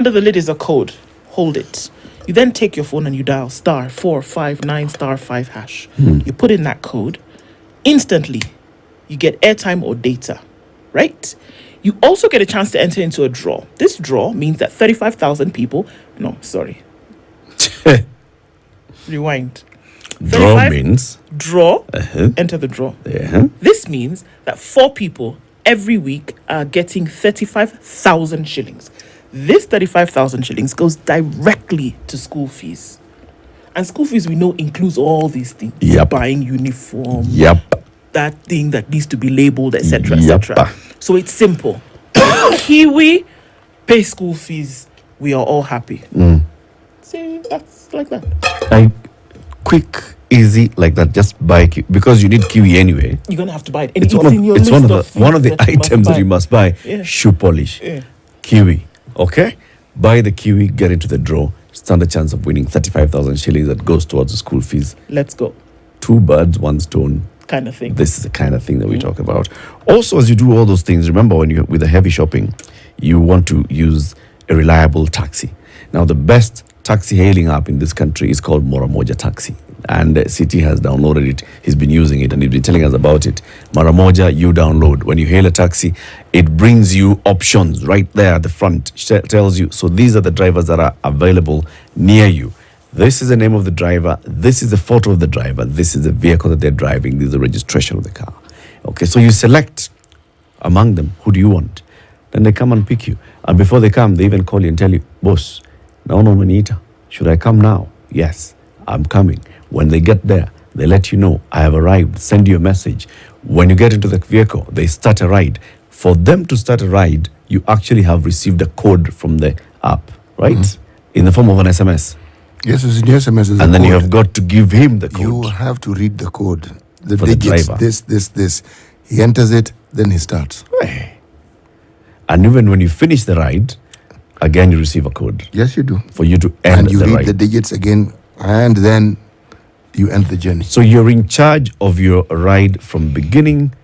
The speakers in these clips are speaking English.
Under the lid is a code. Hold it. You then take your phone and you dial *459 *5#. You put in that code. Instantly, you get airtime or data, right? You also get a chance to enter into a draw. This draw means that 35,000 people... No, sorry. Rewind. Draw means? Draw. Enter the draw. This means that 4 people every week are getting 35,000 shillings. This 35,000 shillings goes directly to school fees. And school fees, we know, includes all these things. Buying uniform. That thing that needs to be labeled, etc., etc. So it's simple. Kiwi pay school fees. We are all happy. See, that's like that. Quick, easy, like that. Just buy Because you need kiwi anyway. You're going to have to buy it. And it's one of the items that you must buy. Shoe polish. Kiwi. Okay? Buy the kiwi, get into the draw. Stand a chance of winning 35,000 shillings that goes towards the school fees. Let's go. 2 birds, 1 stone. Kind of thing. This is the kind of thing that we talk about. Also, as you do all those things, remember when you with the heavy shopping, you want to use a reliable taxi. Now, the best taxi hailing app in this country is called Maramoja Taxi. And CT has downloaded it. He's been using it and he's been telling us about it. Maramoja, you download. When you hail a taxi, it brings you options right there at the front. It tells you, so these are the drivers that are available near you. This is the name of the driver. This is the photo of the driver. This is the vehicle that they're driving. This is the registration of the car. Okay, so you select among them, who do you want? Then they come and pick you. And before they come, they even call you and tell you, boss, naona umeniita. Should I come now? Yes, I'm coming. When they get there, they let you know, I have arrived, send you a message. When you get into the vehicle, they start a ride. For them to start a ride, you actually have received a code from the app, right? In the form of an SMS. Yes, it's in the SMS. And then you have got to give him the code. You have to read the code. The for digits, the driver. this. He enters it, then he starts. And even when you finish the ride, again you receive a code. Yes, you do. For you to end and you the read ride. the digits again, and then you end the journey. So you're in charge of your ride from beginning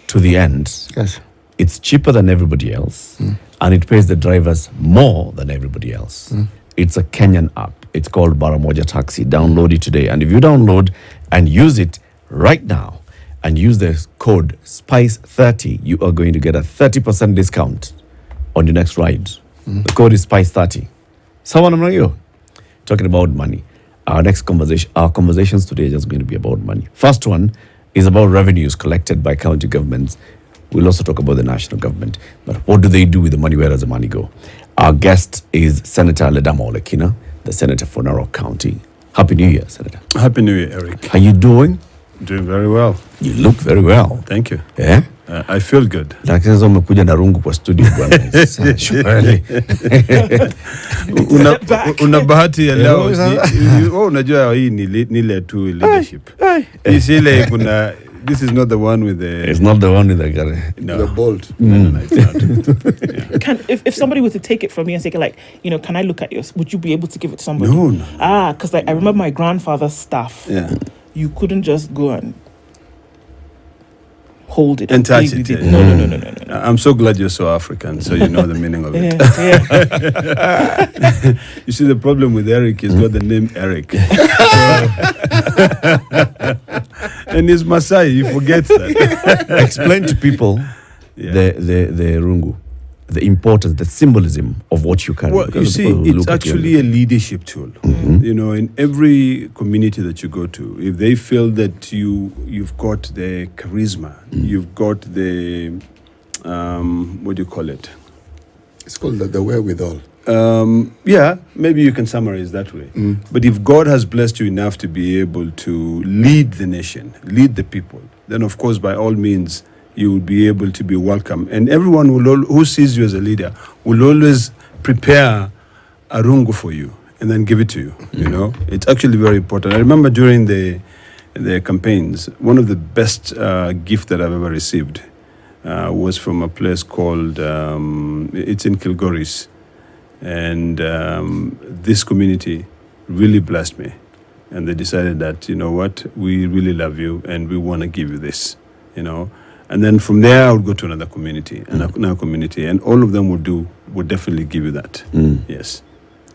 to the end. Yes. It's cheaper than everybody else, and it pays the drivers more than everybody else. It's a Kenyan app. It's called Maramoja Taxi. Download it today. And if you download and use it right now and use the code SPICE30, you are going to get a 30% discount on your next ride. The code is SPICE30. Someone among you talking about money. Our conversations today are just going to be about money. First one is about revenues collected by county governments. We'll also talk about the national government. But what do they do with the money? Where does the money go? Our guest is Senator Ledama Olekina, the Senator for Narok County. Happy New Year, Senator. Happy New Year, Eric. How you doing? Doing very well. You look very well. Thank you. Yeah? I feel good. Lakini sasa umekuja na rungu kwa studio bwana. Surely. Una bahati ya leo. Unajua hii ni ile tu leadership. Isile kuna this is not the one with the... It's not the one with the... No. The bolt. No, it's not. Yeah. If somebody were to take it from me and say, like, you know, can I look at yours? Would you be able to give it to somebody? No. Because like, I remember my grandfather's staff. Yeah. You couldn't just go and hold it and touch it. No. I'm so glad you're so African, so you know the meaning of it. Yeah. You see, the problem with Eric is got the name Eric. And he's Maasai, he forgets that. Explain to people the rungu, the importance, the symbolism of what you carry. Well, you see, it's actually a leadership tool. You know, in every community that you go to, if they feel that you've got the charisma, you've got the, what do you call it? It's called the wherewithal. Yeah, maybe you can summarize that way. But if God has blessed you enough to be able to lead the nation, lead the people, then of course, by all means, you will be able to be welcome. And everyone who sees you as a leader will always prepare a rungu for you and then give it to you. You know, it's actually very important. I remember during the campaigns, one of the best gifts that I've ever received was from a place called, it's in Kilgoris. And this community really blessed me. And they decided that, you know what, we really love you and we want to give you this, you know. And then from there, I would go to another community and another community, and all of them would definitely give you that. Yes.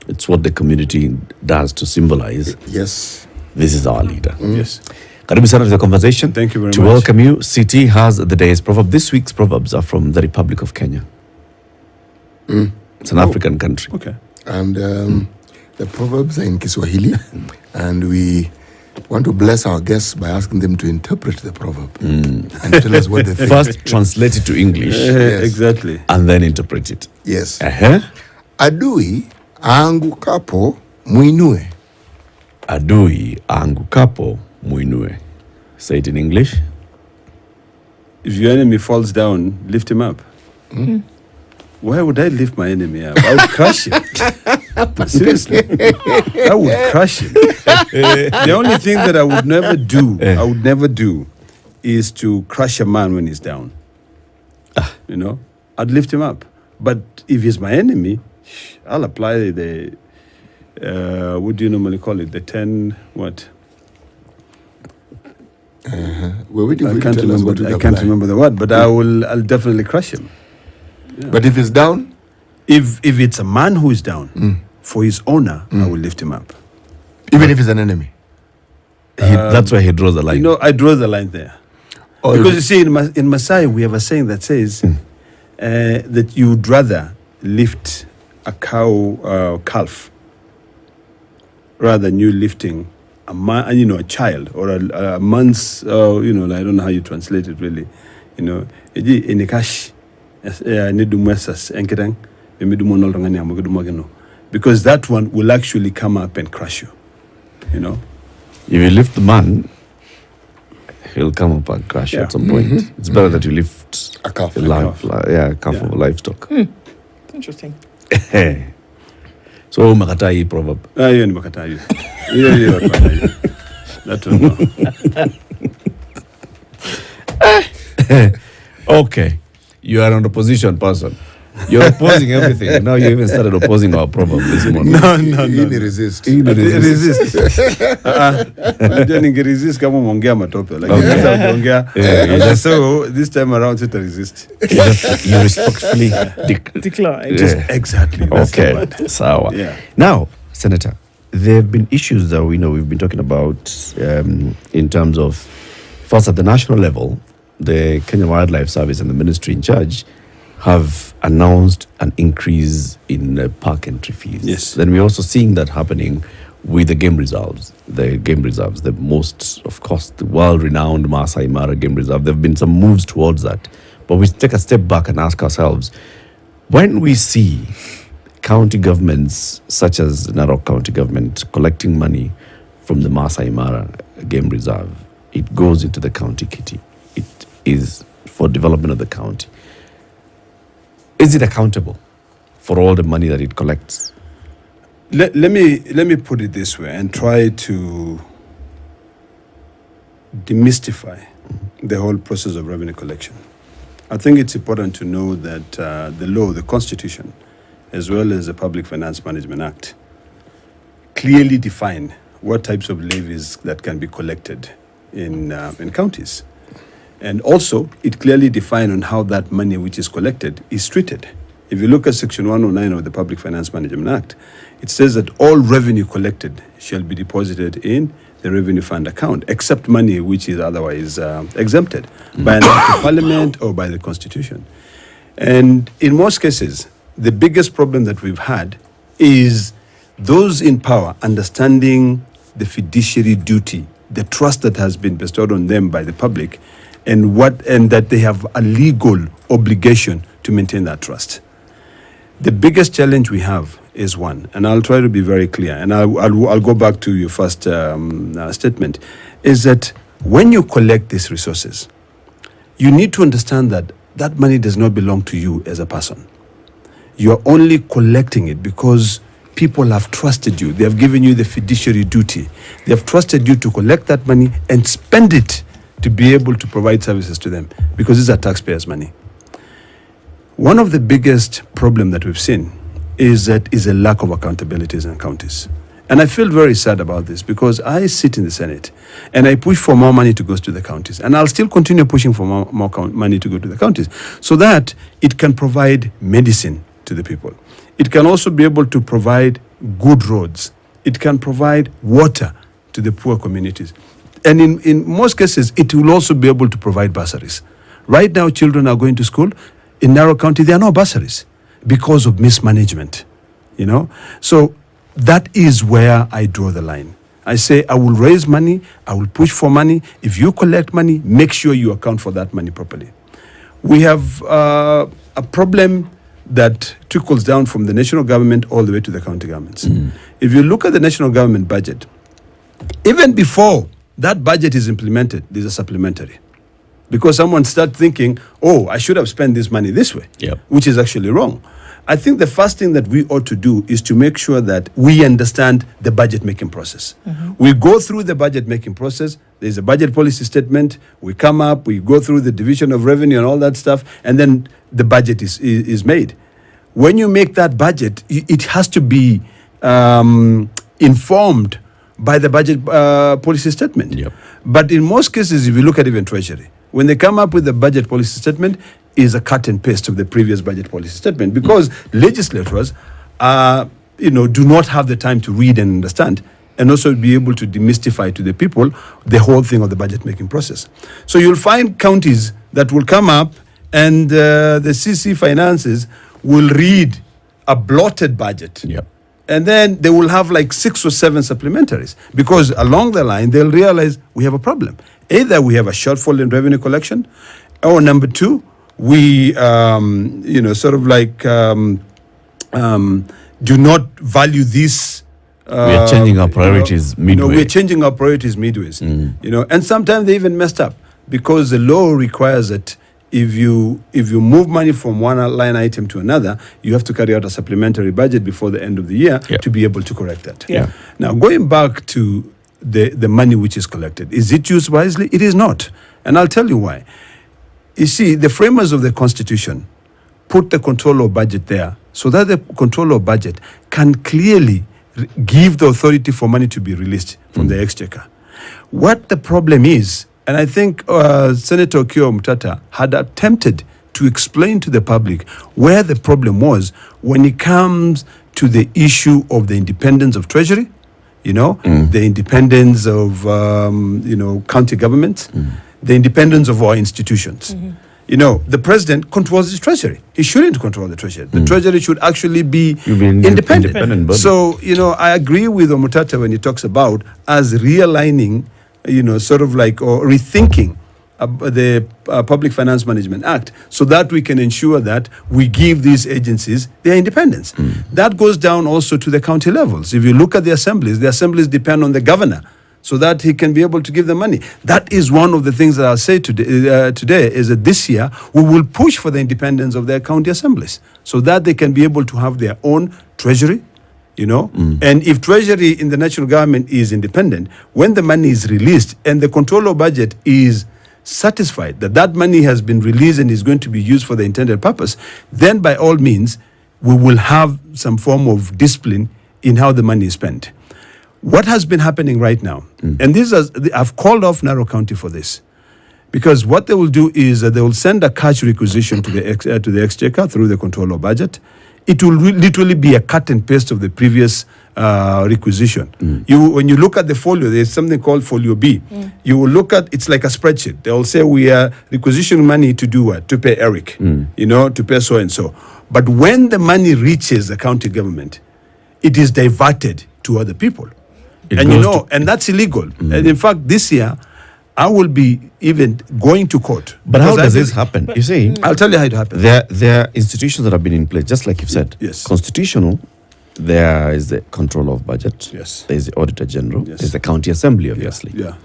It's what the community does to symbolize. Yes. This is our leader. Yes. Karibu sana to the conversation. Thank you very to much. To welcome you, CT has the day's proverb. This week's proverbs are from the Republic of Kenya. It's an African country. Okay. And the proverbs are in Kiswahili, and we want to bless our guests by asking them to interpret the proverb and tell us what they think. First, translate it to English. Yes. Exactly. And then interpret it. Yes. Adui aangukapo muinue. Adui aangukapo muinue. Say it in English. If your enemy falls down, lift him up. Why would I lift my enemy up? I would crush him. Seriously. I would crush him. The only thing that I would never do, is to crush a man when he's down. You know, I'd lift him up. But if he's my enemy, I'll apply the, what do you normally call it? The 10, what? Well, I can't remember the word, but I'll definitely crush him. Yeah. But if he's down? If it's a man who is down, for his honor, I will lift him up. Even if he's an enemy? That's where he draws the line. You know, I draw the line there. Because you see, in Maasai, we have a saying that says that you would rather lift a calf rather than you lifting a man, you know, a child or a man's, you know, I don't know how you translate it really. You know, because that one will actually come up and crush you. You know, if you lift the man, he'll come up and crash you at some point. It's better that you lift a calf. A calf of livestock. Interesting. So umekataa hii proverb. Hiyo nimekataa hiyo. Hiyo that one no. Okay, you are an opposition person. You're opposing everything. Now you even started opposing our proverb this morning. No. Resist. Resist. Resist kama umeongea matope. Like so this time around it resist. You respectfully decline. Exactly. Okay. Sawa. Yeah. Now, Senator, there have been issues that we know we've been talking about in terms of, first at the national level, the Kenya Wildlife Service and the ministry in charge have announced an increase in park entry fees. Yes. Then we're also seeing that happening with the game reserves. The most, of course, the world-renowned Maasai Mara Game Reserve. There have been some moves towards that. But we take a step back and ask ourselves, when we see county governments, such as Narok County Government, collecting money from the Maasai Mara Game Reserve, it goes into the county kitty. It is for development of the county. Is it accountable for all the money that it collects? Let me put it this way and try to demystify the whole process of revenue collection. I think it's important to know that the law, the Constitution, as well as the Public Finance Management Act, clearly define what types of levies that can be collected in counties. And also, it clearly defines on how that money which is collected is treated. If you look at Section 109 of the Public Finance Management Act, it says that all revenue collected shall be deposited in the revenue fund account, except money which is otherwise exempted by an act of parliament or by the Constitution. And in most cases, the biggest problem that we've had is those in power understanding the fiduciary duty, the trust that has been bestowed on them by the public, and that they have a legal obligation to maintain that trust. The biggest challenge we have is one, and I'll try to be very clear, and I'll go back to your first statement, is that when you collect these resources, you need to understand that that money does not belong to you as a person. You are only collecting it because people have trusted you. They have given you the fiduciary duty. They have trusted you to collect that money and spend it to be able to provide services to them, because these are taxpayers' money. One of the biggest problems that we've seen is a lack of accountabilities in counties. And I feel very sad about this because I sit in the Senate and I push for more money to go to the counties. And I'll still continue pushing for more money to go to the counties so that it can provide medicine to the people. It can also be able to provide good roads. It can provide water to the poor communities. And in most cases, it will also be able to provide bursaries. Right now, children are going to school. In Narok County, there are no bursaries because of mismanagement, you know. So that is where I draw the line. I say, I will raise money, I will push for money. If you collect money, make sure you account for that money properly. We have a problem that trickles down from the national government all the way to the county governments. If you look at the national government budget, even before that budget is implemented, there's a supplementary. Because someone starts thinking, oh, I should have spent this money this way, which is actually wrong. I think the first thing that we ought to do is to make sure that we understand the budget-making process. We go through the budget-making process. There's a budget policy statement. We come up, we go through the division of revenue and all that stuff, and then the budget is made. When you make that budget, it has to be informed by the budget policy statement. But in most cases, if you look at even Treasury, when they come up with the budget policy statement, is a cut and paste of the previous budget policy statement because legislators do not have the time to read and understand and also be able to demystify to the people the whole thing of the budget making process. So you'll find counties that will come up and the CC finances will read a blotted budget. And then they will have like 6 or 7 supplementaries because along the line, they'll realize we have a problem. Either we have a shortfall in revenue collection, or number 2, we, do not value this. We are changing our priorities midway. We're changing our priorities midways. And sometimes they even messed up because the law requires that if you move money from one line item to another, you have to carry out a supplementary budget before the end of the year to be able to correct that. Now, going back to the money which is collected, is it used wisely? It is not. And I'll tell you why. You see, the framers of the Constitution put the control of budget there so that the control of budget can clearly give the authority for money to be released from the exchequer. What the problem is, and I think Senator Kio Mutata had attempted to explain to the public where the problem was when it comes to the issue of the independence of Treasury, the independence of, county governments, the independence of our institutions. The president controls the treasury. He shouldn't control the treasury. The treasury should actually be independent. So, I agree with Omutata when he talks about us realigning, or rethinking the Public Finance Management Act so that we can ensure that we give these agencies their independence. That goes down also to the county levels. If you look at the assemblies depend on the governor so that he can be able to give the money. That is one of the things that I'll say today is that this year we will push for the independence of their county assemblies so that they can be able to have their own treasury, And if treasury in the national government is independent, when the money is released and the control of budget is satisfied that that money has been released and is going to be used for the intended purpose, then by all means, we will have some form of discipline in how the money is spent. What has been happening right now, and I've called off Narok County for this, because what they will do is that they will send a cash requisition to the exchequer through the control of budget. It will literally be a cut and paste of the previous requisition. When you look at the folio, there's something called folio B. You will look at, it's like a spreadsheet. They will say we are requisitioning money to do what? To pay Eric, to pay so and so. But when the money reaches the county government, it is diverted to other people. And that's illegal. And in fact, this year, I will be even going to court. But how does this happen? You see, I'll tell you how it happens. There are institutions that have been in place, just like you've said. Yes. Constitutional, there is the control of budget. Yes. There is the Auditor General. Yes. There's the County Assembly, obviously. Yeah.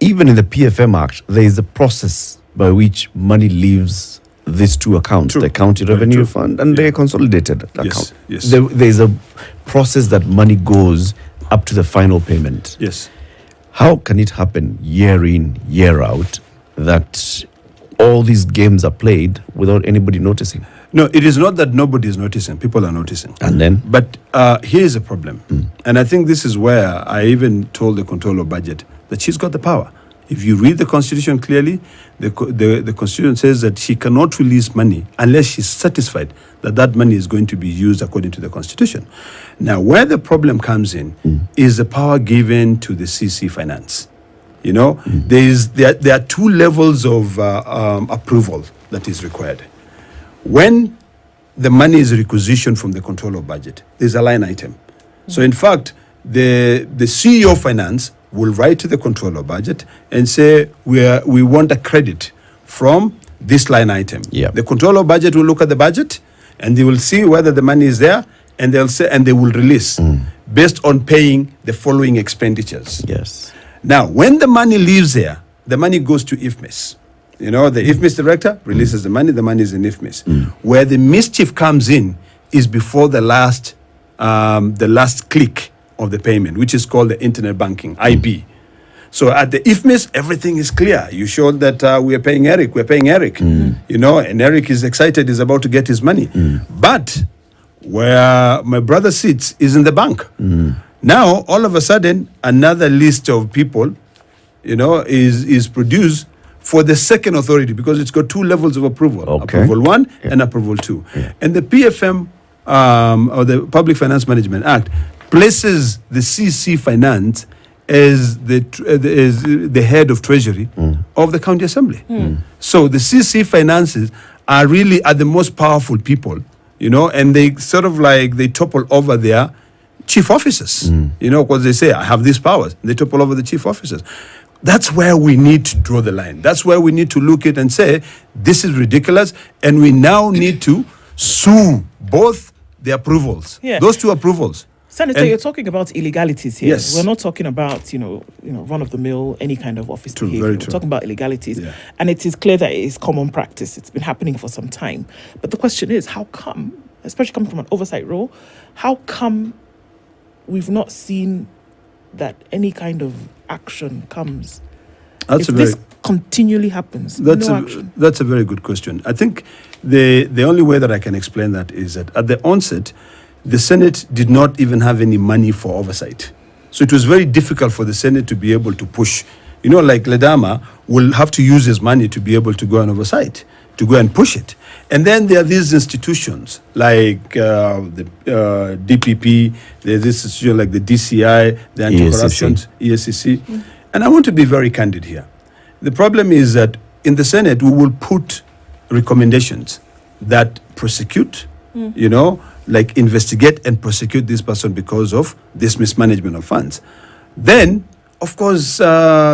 Even in the PFM Act, there is a process by which money leaves these two accounts, the County Revenue Fund and the consolidated account. Yes. There is a process that money goes up to the final payment. Yes. How can it happen year in, year out that all these games are played without anybody noticing? No, it is not that nobody is noticing. People are noticing. And then? But here's a problem. And I think this is where I even told the controller of budget that she's got the power. If you read the Constitution clearly, the Constitution says that she cannot release money unless she's satisfied that that money is going to be used according to the Constitution. Now, where the problem comes in is the power given to the CC Finance. You know, there are two levels of approval that is required. When the money is requisitioned from the controller of budget, there's a line item. So, in fact, the CEO of Finance will write to the controller of budget and say, we want a credit from this line item. Yep. The controller of budget will look at the budget and they will see whether the money is there, and they'll say, and they will release based on paying the following expenditures. Yes. Now, when the money leaves there, the money goes to IFMIS. You know, the IFMIS director releases the money is in IFMIS. Where the mischief comes in is before the last click of the payment, which is called the internet banking, IB. So at the IFMIS, everything is clear. You showed that we are paying Eric, you know, and Eric is excited, he's about to get his money. But where my brother sits is in the bank. Now, all of a sudden, another list of people, you know, is produced for the second authority, because it's got two levels of approval. Okay. Approval 1 and approval 2. And the PFM, or the Public Finance Management Act, places the CC Finance as the head of treasury of the county assembly. So the CC Finances are the most powerful people, you know, and they sort of like, they topple over their chief officers, you know, because they say, I have these powers. They topple over the chief officers. That's where we need to draw the line. That's where we need to look at and say, this is ridiculous, and we now need to sue both the approvals, those two approvals. Senator, you're talking about illegalities here. Yes. We're not talking about, you know, run-of-the-mill, any kind of office behavior. Very We're true. talking about illegalities. And it is clear that it is common practice. It's been happening for some time. But the question is, how come, especially coming from an oversight role, how come we've not seen that any kind of action comes? That's if this continually happens, action. That's a very good question. I think the only way that I can explain that is that at the onset, the Senate did not even have any money for oversight. So it was very difficult for the Senate to be able to push. You know, like Ledama will have to use his money to be able to go and oversight, to go and push it. And then there are these institutions like the DPP, there's this institution like the DCI, the anti-corruption, ESCC. And I want to be very candid here. The problem is that in the Senate, we will put recommendations that prosecute, you know, like investigate and prosecute this person because of this mismanagement of funds. Then, of course,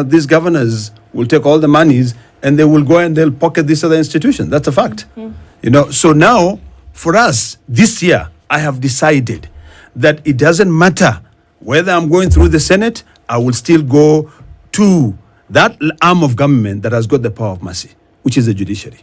these governors will take all the monies and they will go and they'll pocket this other institution. That's a fact. You know, so now for us this year, I have decided that it doesn't matter whether I'm going through the Senate, I will still go to that arm of government that has got the power of mercy, which is the judiciary,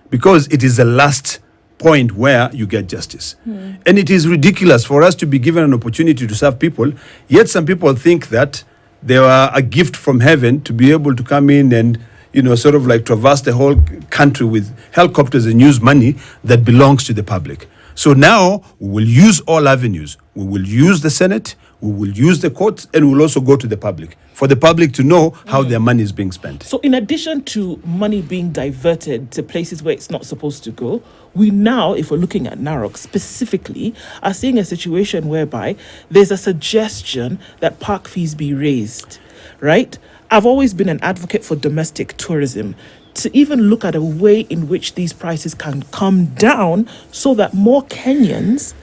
because it is the last point where you get justice. And it is ridiculous for us to be given an opportunity to serve people, yet some people think that they are a gift from heaven to be able to come in and, you know, sort of like traverse the whole country with helicopters and use money that belongs to the public. So now we will use all avenues. We will use the Senate, we will use the courts, and we'll also go to the public for the public to know how their money is being spent. So in addition to money being diverted to places where it's not supposed to go, we now, if we're looking at Narok specifically, are seeing a situation whereby there's a suggestion that park fees be raised, right? I've always been an advocate for domestic tourism, to even look at a way in which these prices can come down so that more Kenyans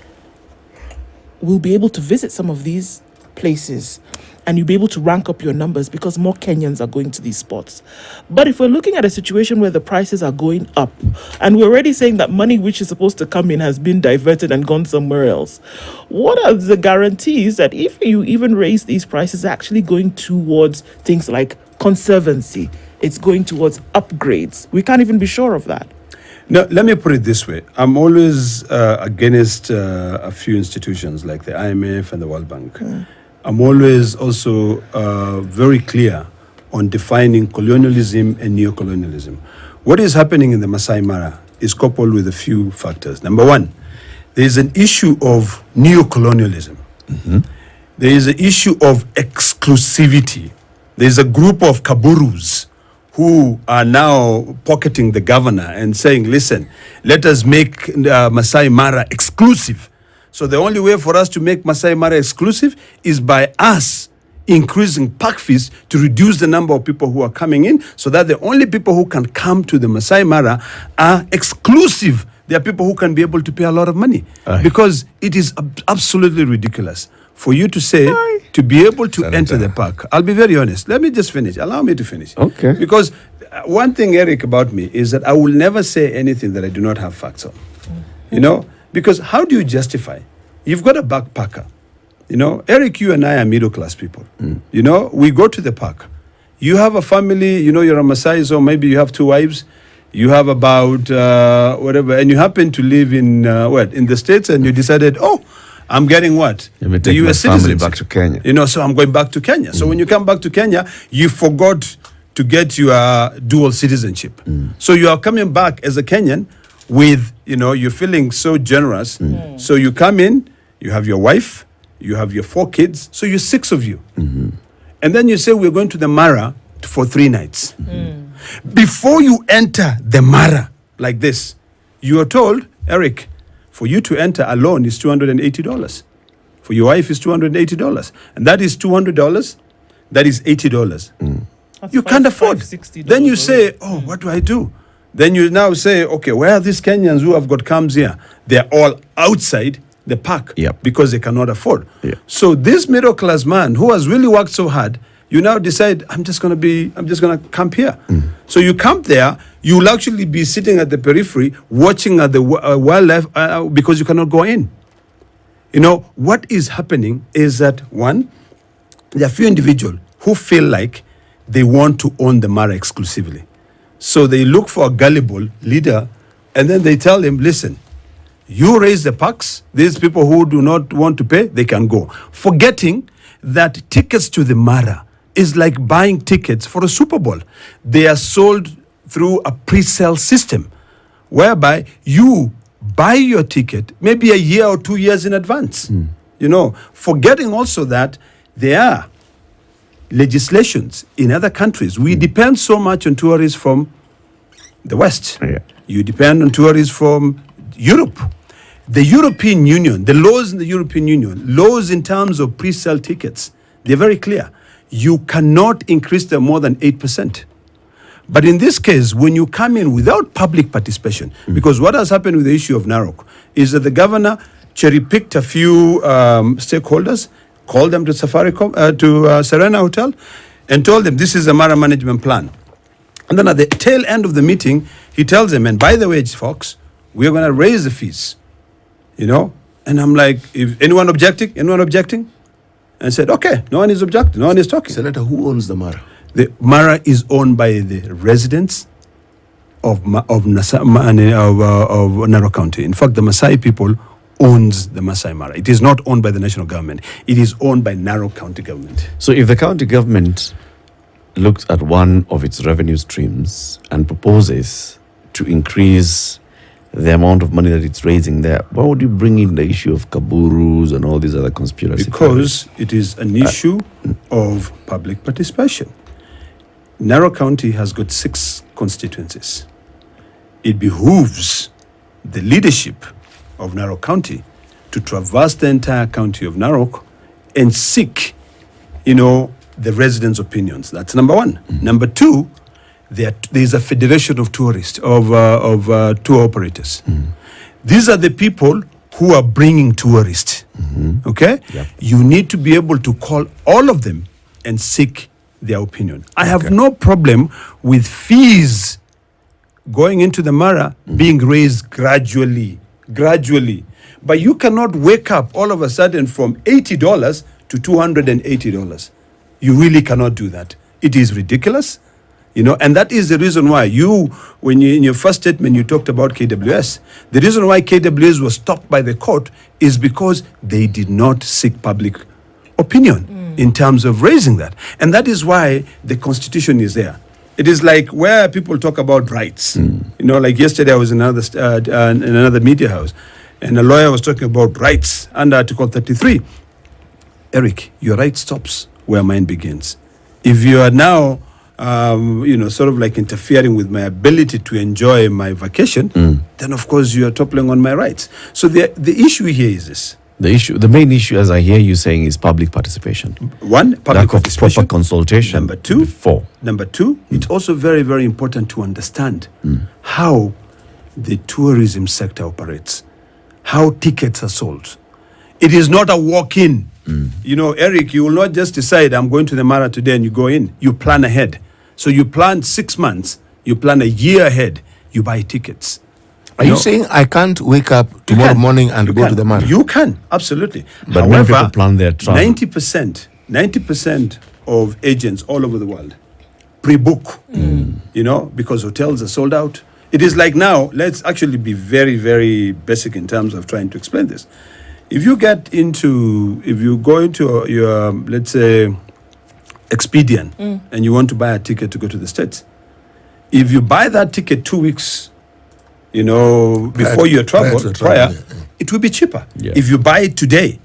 will be able to visit some of these places and you'll be able to rank up your numbers because more Kenyans are going to these spots. But if we're looking at a situation where the prices are going up and we're already saying that money which is supposed to come in has been diverted and gone somewhere else, what are the guarantees that if you even raise these prices, actually going towards things like conservancy, it's going towards upgrades? We can't even be sure of that. No, let me put it this way. I'm always against a few institutions like the IMF and the World Bank. I'm always also very clear on defining colonialism and neocolonialism. What is happening in the Maasai Mara is coupled with a few factors. Number one, there is an issue of neocolonialism. There is an issue of exclusivity. There is a group of kaburus who are now pocketing the governor and saying, listen, let us make Maasai Mara exclusive. So the only way for us to make Maasai Mara exclusive is by us increasing park fees to reduce the number of people who are coming in, so that the only people who can come to the Maasai Mara are exclusive. There are people who can be able to pay a lot of money. Because it is absolutely ridiculous for you to say, to be able to enter the park. I'll be very honest. Let me just finish. Allow me to finish. Okay. Because one thing, Eric, about me is that I will never say anything that I do not have facts on. You know? Because how do you justify? You've got a backpacker. You know, Eric, you and I are middle-class people. You know, we go to the park. You have a family, you know, you're a Maasai, so maybe you have 2 wives. You have about whatever, and you happen to live in, in the States, and you decided, oh, I'm getting what? The US citizen back to Kenya. You know, so I'm going back to Kenya. So when you come back to Kenya, you forgot to get your dual citizenship. So you are coming back as a Kenyan with, you know, you're feeling so generous. So you come in, you have your wife, you have your 4 kids, so you're 6 of you. And then you say, we're going to the Mara for 3 nights. Before you enter the Mara like this, you are told, Eric, for you to enter alone is $280. For your wife is $280. And that is $200. That is $80. You can't afford. Then you say, oh, what do I do? Then you now say, okay, where are these Kenyans who have got camps here? They're all outside the park because they cannot afford. So this middle class man who has really worked so hard, you now decide, I'm just going to camp here. So you camp there, you'll actually be sitting at the periphery watching at the wildlife because you cannot go in. You know, what is happening is that, one, there are few individuals who feel like they want to own the Mara exclusively. So they look for a gullible leader, and then they tell him, listen, you raise the parks, these people who do not want to pay, they can go. Forgetting that tickets to the Mara is like buying tickets for a Super Bowl. They are sold through a pre-sale system, whereby you buy your ticket maybe a year or 2 years in advance. You know, forgetting also that there are legislations in other countries. We depend so much on tourists from the West. You depend on tourists from Europe. The European Union, the laws in the European Union, laws in terms of pre-sale tickets, they're very clear. You cannot increase them more than 8%. But in this case, when you come in without public participation, because what has happened with the issue of Narok is that the governor cherry-picked a few stakeholders, called them to Serena Hotel, and told them this is a Mara management plan. And then at the tail end of the meeting, he tells them, and by the way, folks, we're going to raise the fees. You know? And I'm like, if anyone objecting? Anyone objecting? And I said, okay, no one is objecting, no one is talking. Senator, who owns the Mara? The Mara is owned by the residents of Narok County. In fact, the Maasai people owns the Maasai Mara. It is not owned by the national government. It is owned by Narok County government. So if the county government looks at one of its revenue streams and proposes to increase the amount of money that it's raising there, why would you bring in the issue of kaburus and all these other conspiracy Because it is an issue of public participation. Narok County has got 6 constituencies. It behooves the leadership of Narok County to traverse the entire county of Narok and seek, you know, the residents' opinions. That's number one. Number two, there is a federation of tourists, of tour operators. These are the people who are bringing tourists. Okay? You need to be able to call all of them and seek their opinion. I have no problem with fees going into the Mara being raised gradually. But you cannot wake up all of a sudden from $80 to $280. You really cannot do that. It is ridiculous. You know, and that is the reason why when you, in your first statement, you talked about KWS. The reason why KWS was stopped by the court is because they did not seek public opinion in terms of raising that. And that is why the constitution is there. It is like where people talk about rights. You know, like yesterday I was in another media house, and a lawyer was talking about rights under Article 33. Eric, your right stops where mine begins. If you are now, sort of like interfering with my ability to enjoy my vacation, then of course you are toppling on my rights. So the issue here is this. The main issue, as I hear you saying, is public participation. One, public lack of participation. proper consultation. Number two, it's also very, very important to understand how the tourism sector operates, how tickets are sold. It is not a walk-in. You know, Eric, you will not just decide, I'm going to the Mara today, and you go in. You plan ahead. So you plan 6 months, you plan a year ahead, you buy tickets. Are you saying I can't wake up tomorrow morning and go to the Mara? You can, absolutely. But when people plan their travel, 90% of agents all over the world pre-book, because hotels are sold out. It is like now, let's actually be very, very basic in terms of trying to explain this. If you go into your, let's say, Expedia, and you want to buy a ticket to go to the States, if you buy that ticket 2 weeks, before your travel, it will be cheaper. Yeah. If you buy it today,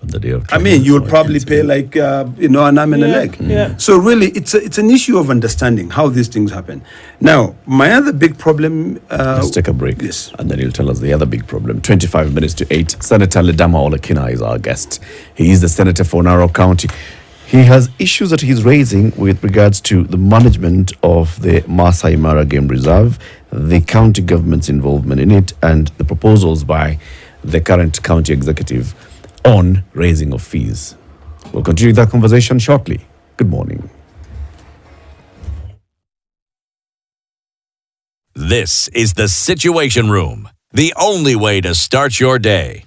on the day of travel, you'll probably pay like, an arm and a leg. Yeah. So really, it's an issue of understanding how these things happen. Now, my other big problem... let's take a break. Yes. And then you'll tell us the other big problem. 25 minutes to 8. Senator Ledama Olekina is our guest. He is the senator for Narok County. He has issues that he's raising with regards to the management of the Maasai Mara Game Reserve, the county government's involvement in it, and the proposals by the current county executive on raising of fees. We'll continue that conversation shortly. Good morning. This is the Situation Room, the only way to start your day.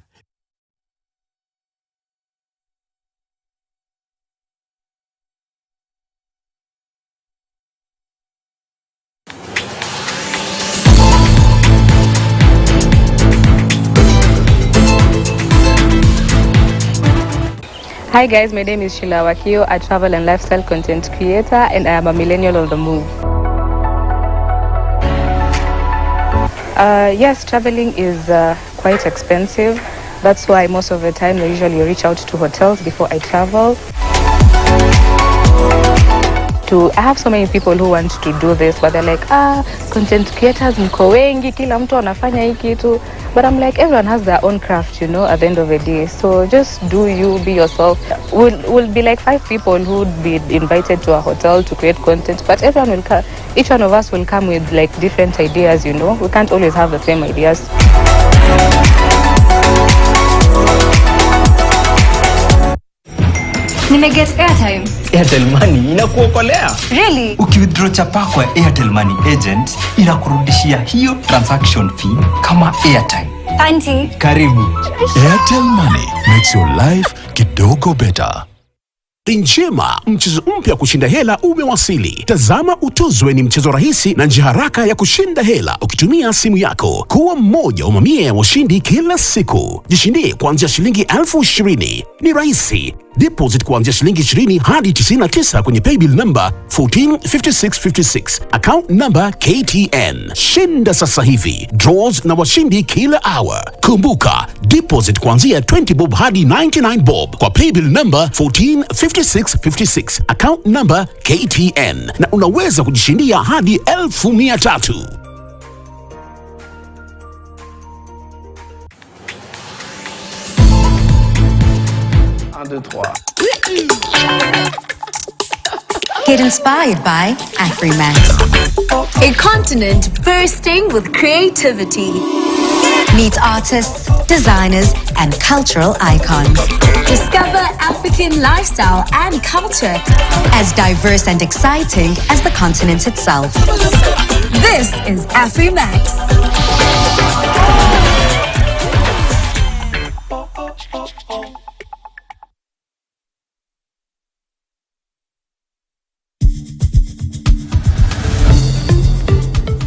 Hi guys, my name is Sheila Wakio, a travel and lifestyle content creator, and I am a millennial on the move. Yes, traveling is quite expensive. That's why most of the time I usually reach out to hotels before I travel. I have so many people who want to do this, but they're like, content creators mko wengi, kila mtu anafanya hii kitu. But I'm like, everyone has their own craft, at the end of the day. So just do you, be yourself. We'll be like 5 people who would be invited to a hotel to create content, but everyone will come. Each one of us will come with like different ideas, We can't always have the same ideas. Nimeget airtime. Airtel Money inakuokolea. Really? Ukiwithdraw chapa kwa Airtel Money agent, inakurudishia hiyo transaction fee kama airtime. Auntie. Karibu. Airtel Money makes your life kidogo better. Njema, mchezo mpya kushinda hela umewasili. Tazama utuzwe ni mchezo rahisi na njia haraka ya kushinda hela ukitumia simu yako. Kuwa mmoja wa mamia ya washindi kila siku. Jishindie kuanzia shilingi 20,000. Ni rahisi. Deposit kuanzia shilingi 20 hadi 99 kwenye paybill number 145656. Account number KTN. Shinda sasa hivi. Draws na washindi kila hour. Kumbuka, deposit kuanzia 20 bob hadi 99 bob kwa paybill number 145656. Account number KTN. Na unaweza kujishindia hadi 1,300. Get inspired by AfriMax. A continent bursting with creativity. Meet artists, designers, and cultural icons. Discover African lifestyle and culture. As diverse and exciting as the continent itself. This is AfriMax.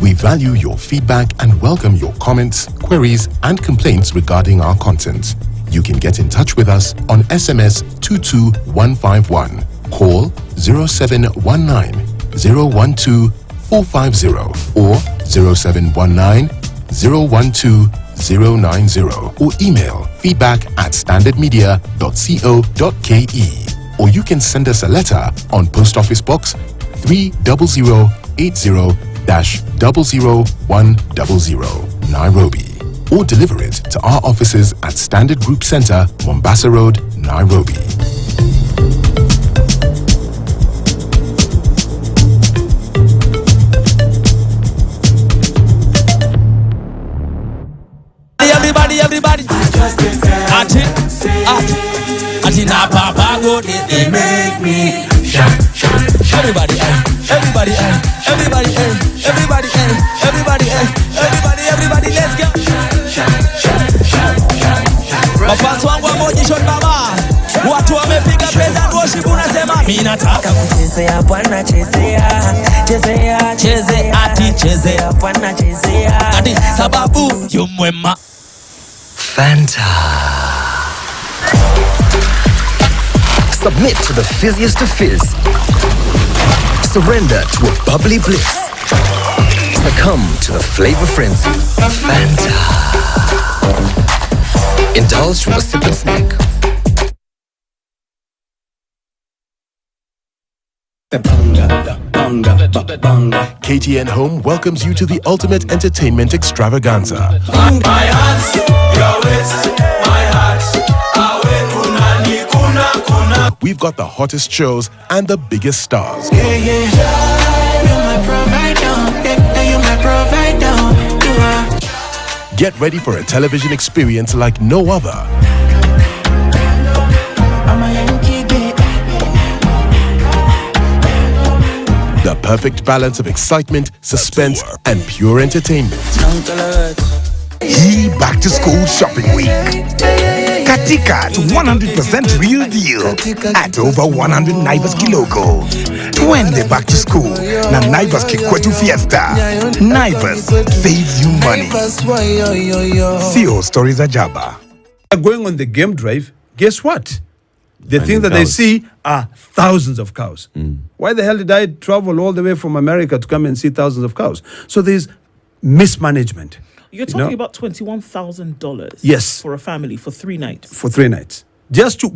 We value your feedback and welcome your comments, queries, and complaints regarding our content. You can get in touch with us on SMS 22151, call 0719 012 450 or 0719 012 090 or email feedback@standardmedia.co.ke, or you can send us a letter on Post Office Box 30080-00100, Nairobi, or deliver it to our offices at Standard Group Center, Mombasa Road, Nairobi. Everybody. Ati na papa go they make me shine. Everybody, let's go. Mafans wangu wa motisha baba. Watu wamepiga pesa worship unasema mimi nataka kuchezea Bwana chezea Bwana chezea ati sababu yumwema Fanta. Submit to the fizziest of fizz. Surrender to a bubbly bliss. Succumb to the flavor frenzy. Fanta. Indulge with a sip and snack. KTN Home welcomes you to the ultimate entertainment extravaganza. My hands, your waist, my heart. We've got the hottest shows and the biggest stars. Yeah. You're my provider. Yeah, you're my provider. Get ready for a television experience like no other. The perfect balance of excitement, suspense, and pure entertainment. Hii back to school shopping week. Katika to 100% real deal at over 100 Naivas Kiloko. Twende back to school na Naivas Kikwetu Fiesta. Naivas saves you money. CEO Stories Ajaba. Going on the game drive, guess what? The thing that they see are thousands of cows. Why the hell did I travel all the way from America to come and see thousands of cows? So there's mismanagement. You're talking about $21,000. Yes, for a family for 3 nights. For 3 nights, just to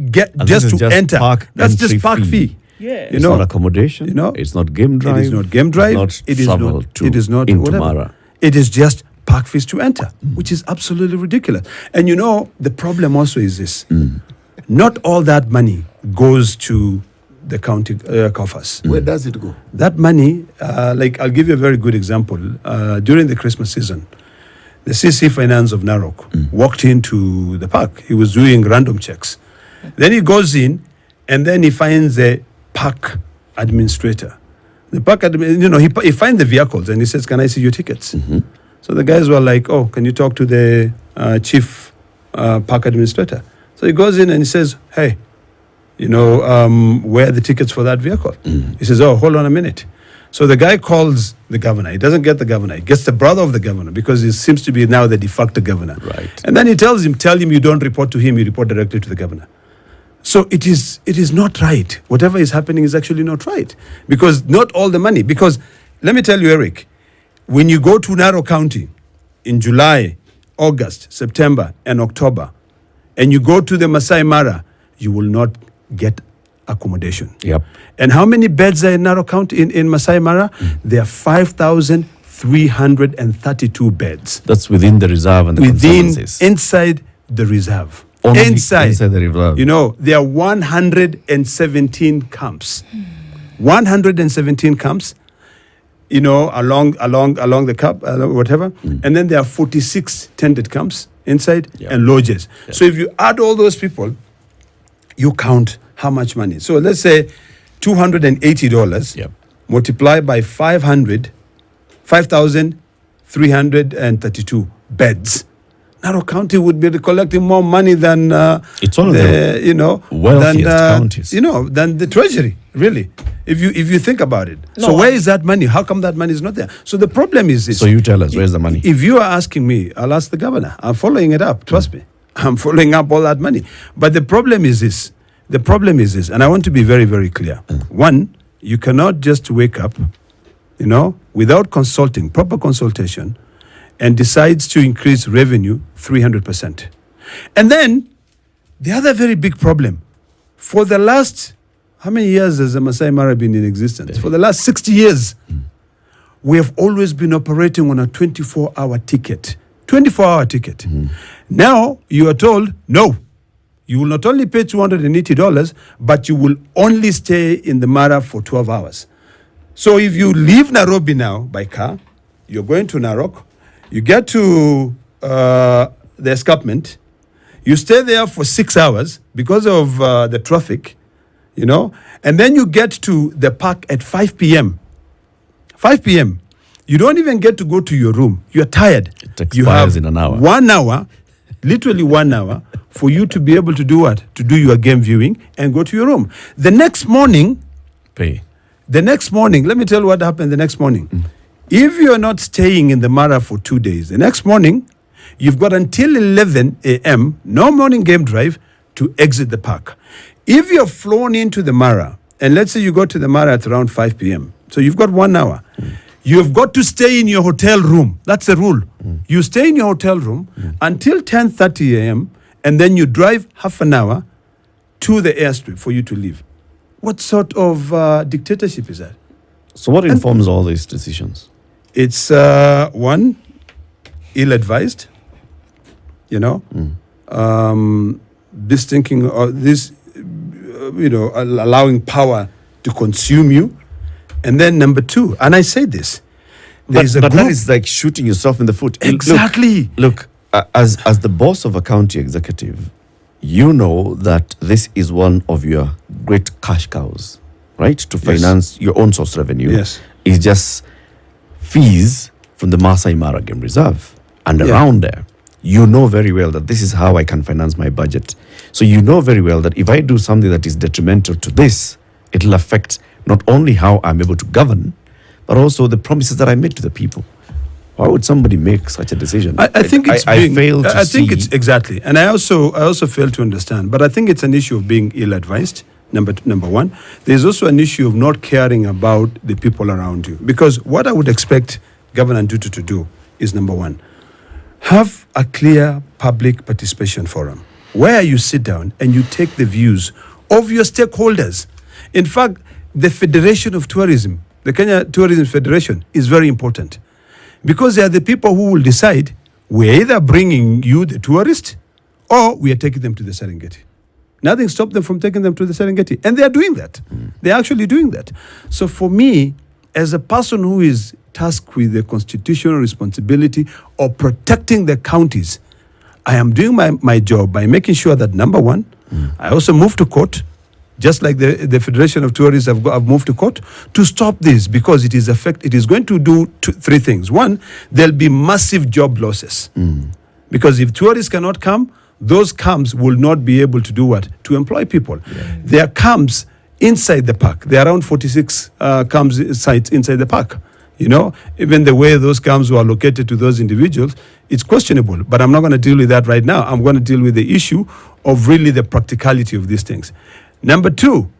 enter. That's just park fee. Yeah, it's not accommodation. It's not game drive. It is not game drive. It is not It is not IMARA. It is just park fees to enter, which is absolutely ridiculous. And the problem also is this: not all that money goes to the county coffers. Where does it go? That money, like I'll give you a very good example. During the Christmas season, the CC Finance of Narok walked into the park. He was doing random checks. Then he goes in, and then he finds the park administrator. The park he finds the vehicles, and he says, "Can I see your tickets?" So the guys were like, "Oh, can you talk to the chief park administrator?" So he goes in and he says, "Hey, where are the tickets for that vehicle?" He says, "Oh, hold on a minute." So the guy calls the governor. He doesn't get the governor. He gets the brother of the governor, because he seems to be now the de facto governor. Right. And then he tells him, "Tell him you don't report to him, you report directly to the governor." So it is not right. Whatever is happening is actually not right, because not all the money. Because let me tell you, Eric, when you go to Narok County in July, August, September, and October, and you go to the Maasai Mara, you will not get accommodation. Yep. And how many beds are in Narok County in Maasai Mara? There are 5,332 beds. That's within the reserve and the conservancies. Inside the reserve. Only inside the reserve. There are 117 camps. 117 camps. Along the cap, whatever. And then there are 46 tented camps inside and lodges. So if you add all those people, you count how much money. So let's say $280 multiplied by 5,332 beds. Narok County would be collecting more money than it's one of the wealthiest counties. Than the treasury, really. If you think about it. So where is that money? How come that money is not there? So the problem is this. So you tell us, where's the money? If you are asking me, I'll ask the governor. I'm following it up. Trust me. I'm following up all that money. But the problem is this. And I want to be very, very clear. One, you cannot just wake up without consulting, proper consultation, and decides to increase revenue 300%. And then the other very big problem, for the last, how many years has the Maasai Mara been in existence? For the last 60 years, we have always been operating on a 24-hour ticket. 24-hour ticket. Now you are told, no, you will not only pay $280, but you will only stay in the Mara for 12 hours. So if you leave Nairobi now by car, you're going to Narok, you get to the escarpment, you stay there for 6 hours because of the traffic, and then you get to the park at 5 p.m. 5 p.m. You don't even get to go to your room. You're tired. It expires you have in an hour. 1 hour, literally 1 hour, for you to be able to do what? To do your game viewing and go to your room. The next morning, pay. The next morning, let me tell you what happened the next morning. If you're not staying in the Mara for 2 days, the next morning, you've got until 11 a.m., no morning game drive, to exit the park. If you're flown into the Mara, and let's say you go to the Mara at around 5 p.m., so you've got 1 hour, you've got to stay in your hotel room. That's the rule. You stay in your hotel room until 10:30 a.m., and then you drive half an hour to the airstrip for you to leave. What sort of dictatorship is that? So what informs all these decisions? It's one, ill-advised, this thinking, or this, allowing power to consume you. And then number two, and I say this, but that is like shooting yourself in the foot. Exactly. Look, as the boss of a county executive, you know that this is one of your great cash cows, right? To finance your own source revenue. Yes. Is just fees from the Maasai Mara Game Reserve. And around there, you know very well that this is how I can finance my budget. So you know very well that if I do something that is detrimental to this, it'll affect not only how I'm able to govern, but also the promises that I made to the people. Why would somebody make such a decision? I think it's I fail to see. think it's exactly, and I also fail to understand. But I think it's an issue of being ill-advised. Number one, there's also an issue of not caring about the people around you. Because what I would expect Governor Ndutu to do is, number one, have a clear public participation forum where you sit down and you take the views of your stakeholders. In fact, the Federation of Tourism, the Kenya Tourism Federation, is very important. Because they are the people who will decide, we're either bringing you the tourist or we are taking them to the Serengeti. Nothing stopped them from taking them to the Serengeti. And they are doing that. They're actually doing that. So for me, as a person who is tasked with the constitutional responsibility of protecting the counties, I am doing my job by making sure that, number one, I also move to court, just like the Federation of Tourists have moved to court, to stop this, because it is going to do three things. One, there'll be massive job losses. Because if tourists cannot come, those camps will not be able to do what? To employ people. There are camps inside the park. There are around 46 camps sites inside the park. Even the way those camps were allocated to those individuals, it's questionable. But I'm not going to deal with that right now. I'm going to deal with the issue of really the practicality of these things. Number two,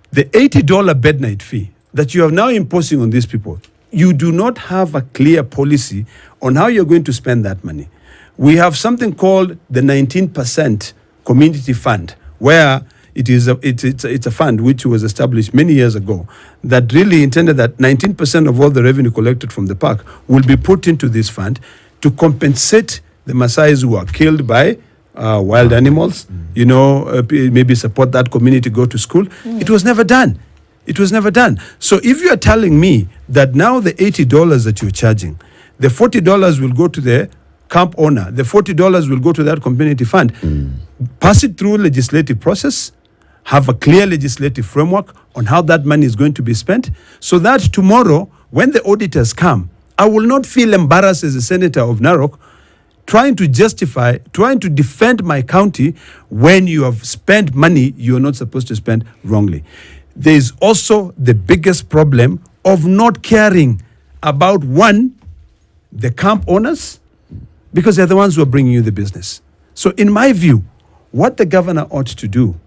the $80 bed night fee that you are now imposing on these people, you do not have a clear policy on how you're going to spend that money. We have something called the 19% community fund, where it's a fund which was established many years ago that really intended that 19% of all the revenue collected from the park will be put into this fund to compensate the Maasais who are killed by wild animals, maybe support that community, go to school. It was never done. It was never done. So if you are telling me that now the $80 that you're charging, the $40 will go to the camp owner, the $40 will go to that community fund, pass it through legislative process, have a clear legislative framework on how that money is going to be spent, so that tomorrow, when the auditors come, I will not feel embarrassed as a senator of Narok trying to defend my county when you have spent money you're not supposed to spend wrongly. There is also the biggest problem of not caring about, one, the camp owners, because they're the ones who are bringing you the business. So in my view, what the governor ought to do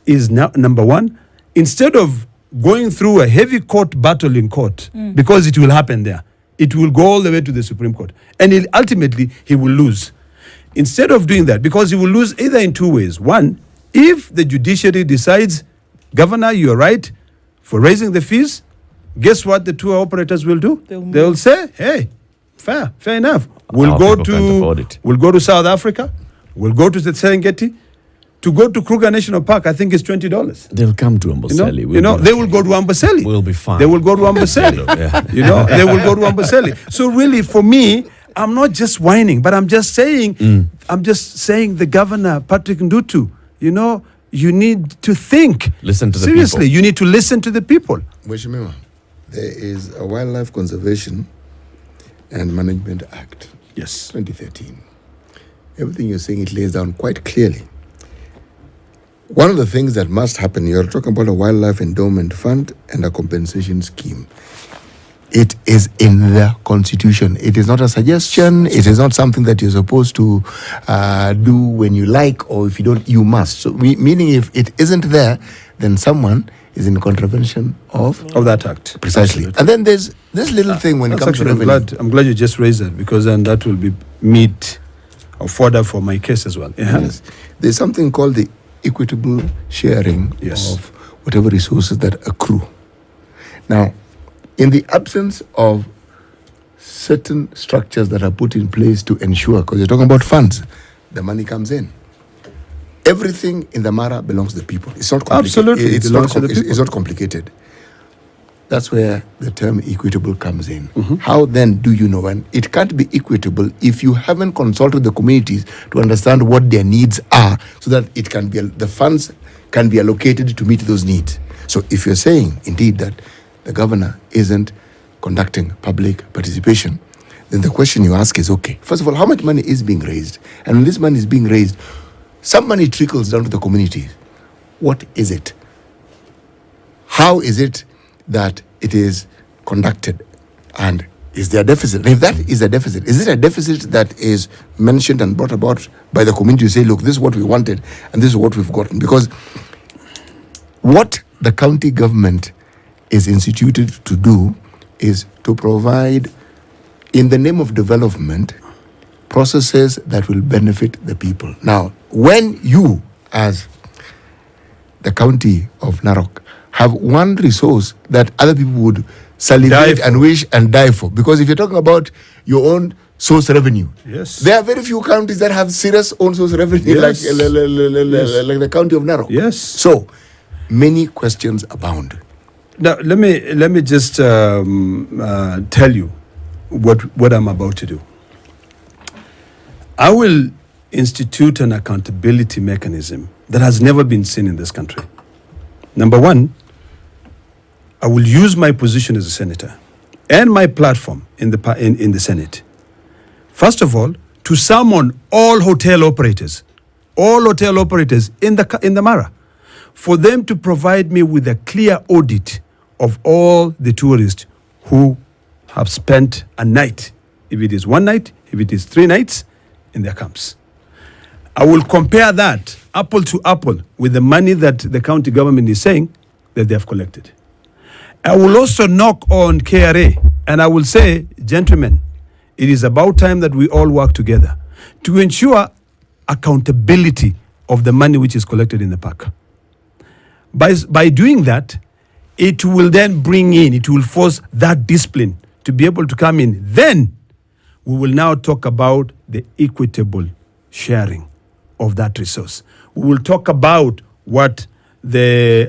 is, now, number one, instead of going through a heavy court battle in court, because it will happen there. It will go all the way to the Supreme Court. And ultimately, he will lose. Instead of doing that, because he will lose either in two ways. One, if the judiciary decides, Governor, you're right for raising the fees, guess what the tour operators will do? They'll say, hey, fair enough. We'll go to South Africa, we'll go to the Serengeti. To go to Kruger National Park, I think it's $20. They'll come to Amboseli. They will go to Amboseli. We'll be fine. They will go to Amboseli. They will go to Amboseli. So really, for me, I'm not just whining, but I'm just saying, the governor, Patrick Ndutu, you need to think. Listen to the Seriously, people. you need to listen to the people. Mheshimiwa, there is a Wildlife Conservation and Management Act. Yes. 2013. Everything you're saying, it lays down quite clearly. One of the things that must happen, you're talking about a wildlife endowment fund and a compensation scheme. It is in the Constitution. It is not a suggestion. It is not something that you're supposed to do when you like, or if you don't, you must. So, meaning if it isn't there, then someone is in contravention of that act. Precisely. Absolutely. And then there's this little thing when it comes to revenue. I'm glad you just raised that, because then that will be meat or fodder for my case as well. Yes. There's something called the equitable sharing of whatever resources that accrue. Now, in the absence of certain structures that are put in place to ensure, because you're talking about funds, the money comes in. Everything in the Mara belongs to the people. It's not complicated. Absolutely. It's not complicated. That's where the term equitable comes in. How then do you know? And it can't be equitable if you haven't consulted the communities to understand what their needs are, so that it can be the funds can be allocated to meet those needs. So if you're saying indeed that the governor isn't conducting public participation, then the question you ask is, okay, first of all, how much money is being raised? And when this money is being raised, some money trickles down to the communities. What is it? How is it that it is conducted? And is there a deficit? And if that is a deficit, is it a deficit that is mentioned and brought about by the community to say, look, this is what we wanted and this is what we've gotten? Because what the county government is instituted to do is to provide, in the name of development, processes that will benefit the people. Now, when you, as the county of Narok, have one resource that other people would salivate and wish and die for, because if you're talking about your own source revenue, there are very few counties that have serious own source revenue, like the county of Narok. Yes. So many questions abound. Now let me just tell you what I'm about to do. I will institute an accountability mechanism that has never been seen in this country. Number one, I will use my position as a senator and my platform in the Senate, first of all, to summon all hotel operators in the Mara, for them to provide me with a clear audit of all the tourists who have spent a night, if it is one night, if it is 3 nights, in their camps. I will compare that apple to apple with the money that the county government is saying that they have collected. I will also knock on KRA and I will say, gentlemen, it is about time that we all work together to ensure accountability of the money which is collected in the park. By doing that, it will then it will force that discipline to be able to come in. Then we will now talk about the equitable sharing of that resource. We will talk about what the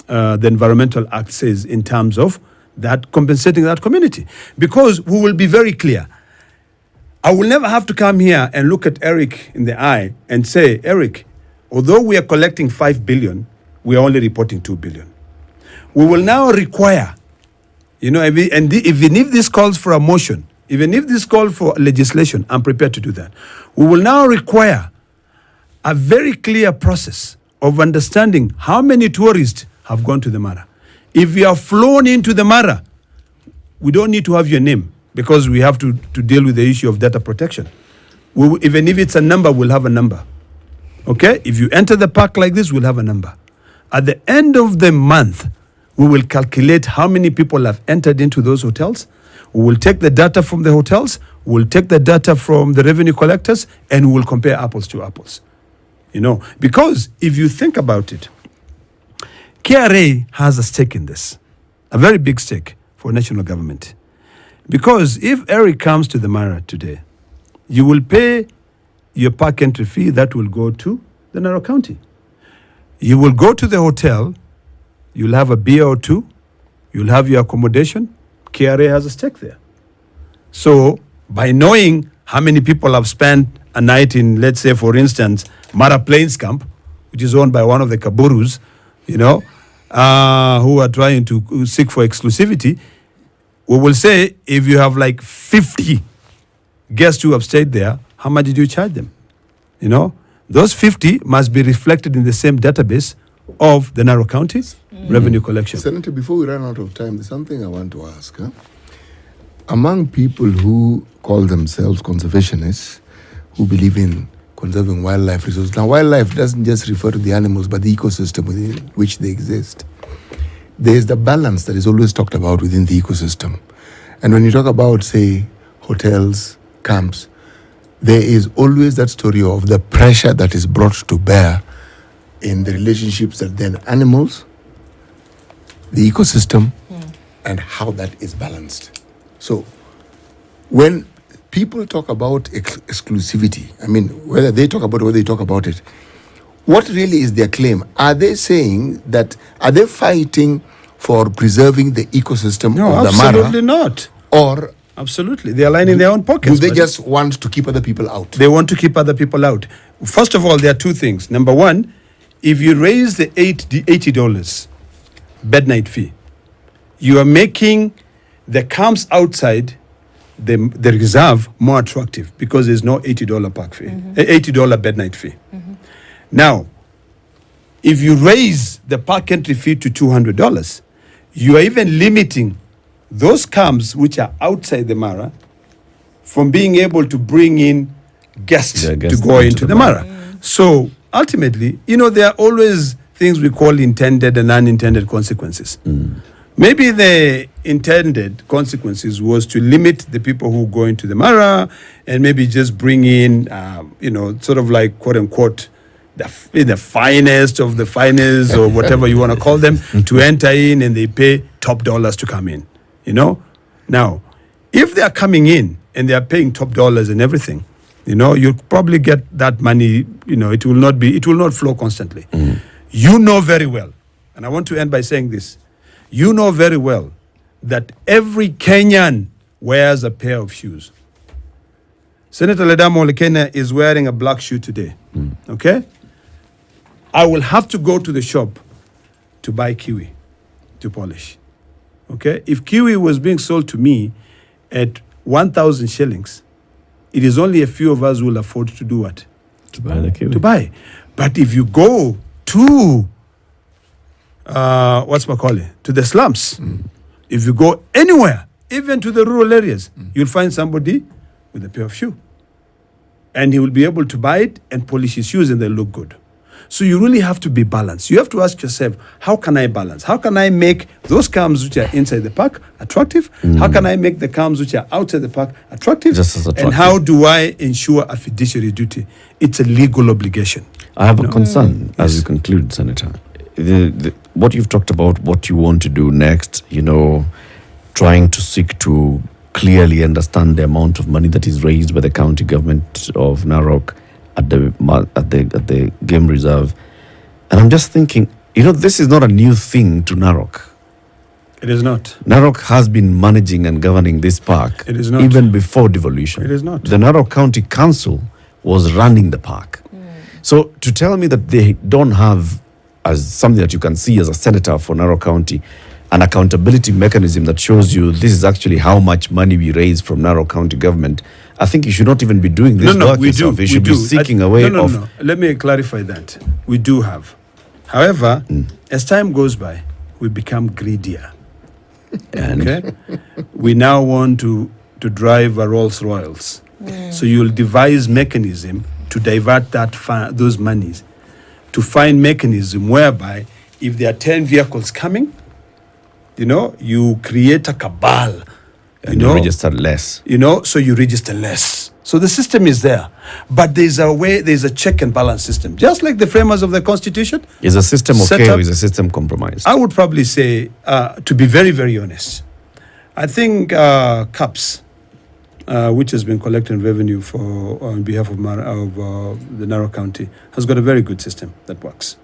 Environmental Act says in terms of that compensating that community. Because we will be very clear. I will never have to come here and look at Eric in the eye and say, Eric, although we are collecting 5 billion, we are only reporting 2 billion. We will now require, even if this calls for a motion, even if this calls for legislation, I'm prepared to do that. We will now require a very clear process of understanding how many tourists have gone to the Mara. If you have flown into the Mara, we don't need to have your name because we have to deal with the issue of data protection. Even if it's a number, we'll have a number. Okay? If you enter the park like this, we'll have a number. At the end of the month, we will calculate how many people have entered into those hotels. We will take the data from the hotels, we'll take the data from the revenue collectors, and we will compare apples to apples. You know, because if you think about it, KRA has a stake in this, a very big stake for national government. Because if Eric comes to the Mara today, you will pay your park entry fee that will go to the Narok County. You will go to the hotel, you'll have a beer or two, you'll have your accommodation. KRA has a stake there. So by knowing how many people have spent a night in, let's say, for instance, Mara Plains Camp, which is owned by one of the Kaburus, you know, who are trying to seek for exclusivity, we will say if you have like 50 guests who have stayed there, how much did you charge them? You know, those 50 must be reflected in the same database of the Narok County revenue collection. Senator, before we run out of time, there's something I want to ask. Among people who call themselves conservationists, who believe in conserving wildlife resources. Now, wildlife doesn't just refer to the animals, but the ecosystem within which they exist. There is the balance that is always talked about within the ecosystem. And when you talk about, say, hotels, camps, there is always that story of the pressure that is brought to bear in the relationships that then animals, the ecosystem, and how that is balanced. So when people talk about exclusivity, I mean, whether they talk about it or whether they talk about it, what really is their claim? Are they saying that, are they fighting for preserving the ecosystem of the Mara? Absolutely not. Or absolutely, they are lining their own pockets. Do they just want to keep other people out? They want to keep other people out. First of all, there are two things. Number one, if you raise the $80 bed night fee, you are making the camps outside the reserve more attractive because there's no $80 park fee, $80 bed night fee. Now, if you raise the park entry fee to $200, you are even limiting those camps which are outside the Mara from being able to bring in guests to go into the Mara. So ultimately, you know, there are always things we call intended and unintended consequences. Maybe the intended consequences was to limit the people who go into the Mara and maybe just bring in, you know, sort of like, quote unquote, the finest of the finest or whatever you want to call them to enter in, and they pay top dollars to come in, you know. Now, if they are coming in and they are paying top dollars and everything, you know, you'll probably get that money, you know, it will not flow constantly. You know very well, and I want to end by saying this, you know very well that every Kenyan wears a pair of shoes. Senator Ledama Olekina is wearing a black shoe today, okay? I will have to go to the shop to buy kiwi to polish, okay? If kiwi was being sold to me at 1,000 shillings, it is only a few of us who will afford to do what? To buy the kiwi. To buy. But if you go to, to the slums, if you go anywhere, even to the rural areas, you'll find somebody with a pair of shoes. And he will be able to buy it and polish his shoes and they look good. So you really have to be balanced. You have to ask yourself, how can I balance? How can I make those camps which are inside the park attractive? How can I make the camps which are outside the park attractive? Just as attractive. And how do I ensure a fiduciary duty? It's a legal obligation. I have a concern as you conclude, Senator. What you've talked about, what you want to do next, you know, trying to seek to clearly understand the amount of money that is raised by the county government of Narok at the game reserve. And I'm just thinking, you know, this is not a new thing to Narok. It is not. Narok has been managing and governing this park. It is not. Even before devolution. It is not. The Narok County Council was running the park. So to tell me that they don't have, as something that you can see as a senator for Narok County, an accountability mechanism that shows you this is actually how much money we raise from Narok County government, I think you should not even be doing this work yourself. You should be seeking a way of... No. Let me clarify that. We do have. However, as time goes by, we become greedier. Okay? We now want to drive a Rolls Royals. So you'll devise mechanism to divert those monies, to find mechanism whereby if there are 10 vehicles coming, you create a cabal. And you register less. So you register less. So the system is there. But there's a check and balance system. Just like the framers of the Constitution. Is a system okay or is a system compromised? I would probably say, to be very, very honest, I think CAPS, which has been collecting revenue on behalf of the Narrow County, has got a very good system that works.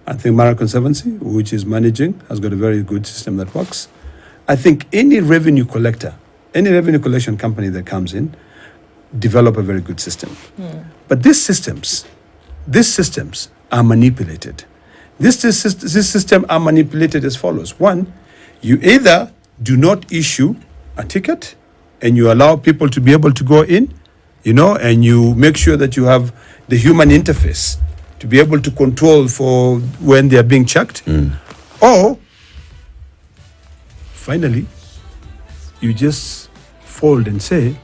I think Mara Conservancy, which is managing, has got a very good system that works. I think any revenue collection company that comes in, develop a very good system. But these systems are manipulated. This system are manipulated as follows. One, you either do not issue a ticket and you allow people to be able to go in, and you make sure that you have the human interface to be able to control for when they are being checked. Or, finally, you just fold and say,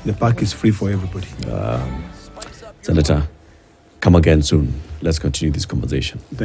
the park is free for everybody. Senator, come again soon. Let's continue this conversation. Thank you.